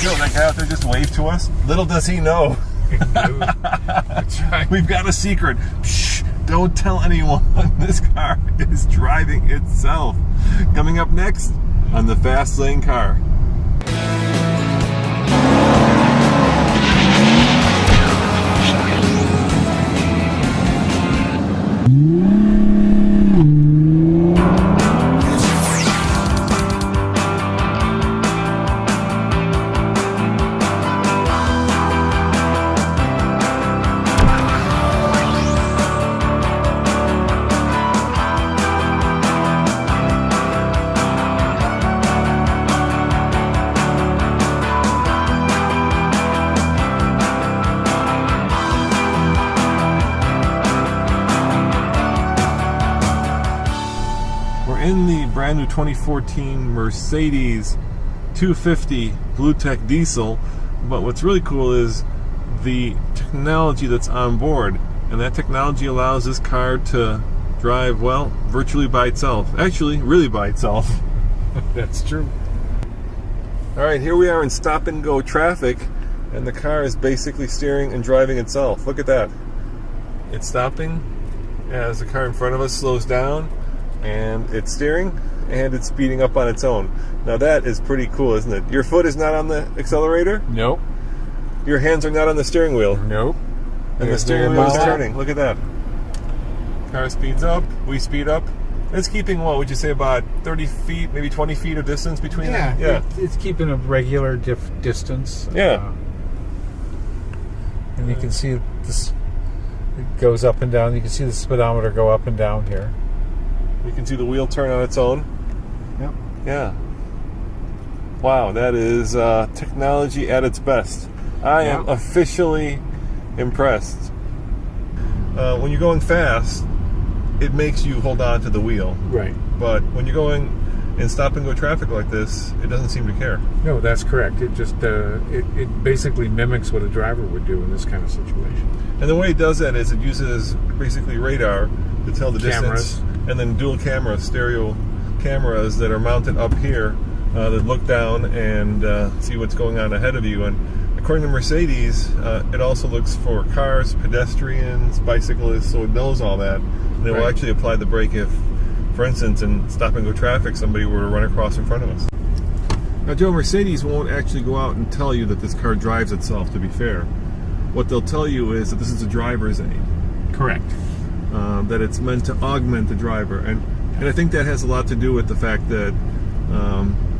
Joe, that guy out there just waved to us. Little does he know. That's right. We've got a secret. Shh, don't tell anyone. This car is driving itself. Coming up next on the Fast Lane Car. In the brand new 2014 Mercedes 250 BlueTech diesel, but what's really cool is the technology that's on board, and that technology allows this car to drive, well, virtually by itself. Actually, really by itself. That's true. Alright, here we are in stop and go traffic, and the car is basically steering and driving itself. Look at that. It's stopping as the car in front of us slows down, and it's steering and it's speeding up on its own. Now that is pretty cool, isn't it? Your foot is not on the accelerator? Nope. Your hands are not on the steering wheel? Nope. And the steering wheel is turning. Look at that. Car speeds up, we speed up. It's keeping, what would you say, about 30 feet, maybe 20 feet of distance between them? Yeah. It's keeping a regular distance. Yeah. And you can see this, it goes up and down. You can see the speedometer go up and down here. You can see the wheel turn on its own. Yep. Yeah. Wow, that is technology at its best. I am officially impressed. When you're going fast, it makes you hold on to the wheel. Right. But when you're going in stop and go traffic like this, it doesn't seem to care. No, that's correct. It just it basically mimics what a driver would do in this kind of situation. And the way it does that is it uses basically radar to tell the distance, and then dual camera, stereo cameras that are mounted up here that look down and see what's going on ahead of you. And according to Mercedes, it also looks for cars, pedestrians, bicyclists, so it knows all that. And it will actually apply the brake if, for instance, in stop and go traffic, somebody were to run across in front of us. Now, Joe, Mercedes won't actually go out and tell you that this car drives itself, to be fair. What they'll tell you is that this is a driver's aid. Correct. That it's meant to augment the driver, and I think that has a lot to do with the fact that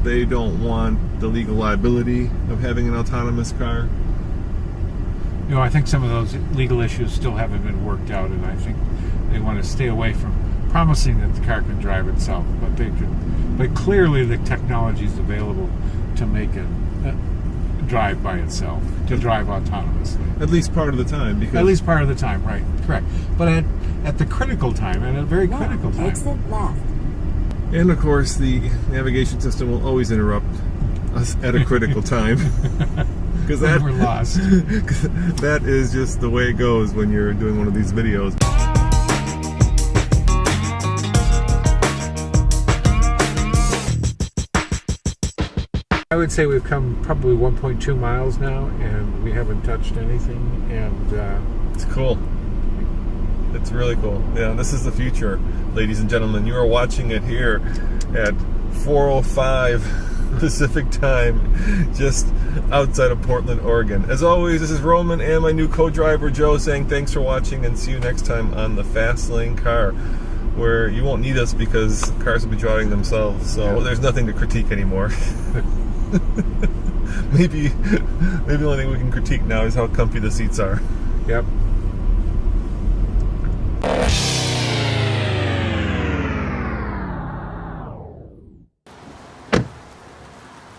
they don't want the legal liability of having an autonomous car. You know, I think some of those legal issues still haven't been worked out, and I think they want to stay away from promising that the car can drive itself, but they can. But clearly, the technology is available to make it drive by itself, to drive autonomously. At least part of the time. Because at least part of the time, right? Correct. But at the critical time, at a very critical time. Exit left. And of course, the navigation system will always interrupt us at a critical time. Because that we're lost. That is just the way it goes when you're doing one of these videos. I would say we've come probably 1.2 miles now, and we haven't touched anything, and it's cool. It's really cool. Yeah, this is the future, ladies and gentlemen. You are watching it here at 4:05 Pacific time, just outside of Portland, Oregon. As always, this is Roman and my new co-driver Joe saying thanks for watching, and see you next time on the Fast Lane Car, where you won't need us because cars will be driving themselves, so there's nothing to critique anymore. maybe the only thing we can critique now is how comfy the seats are. Yep.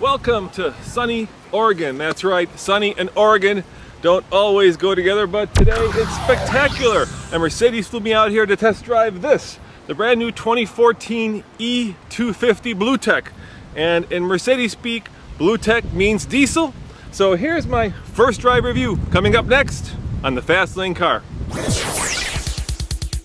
Welcome to sunny Oregon. That's right, sunny and Oregon don't always go together, but today it's spectacular. And Mercedes flew me out here to test drive this, the brand new 2014 E250 BlueTech. And in Mercedes speak, BlueTech means diesel. So here's my first drive review coming up next on the Fast Lane Car.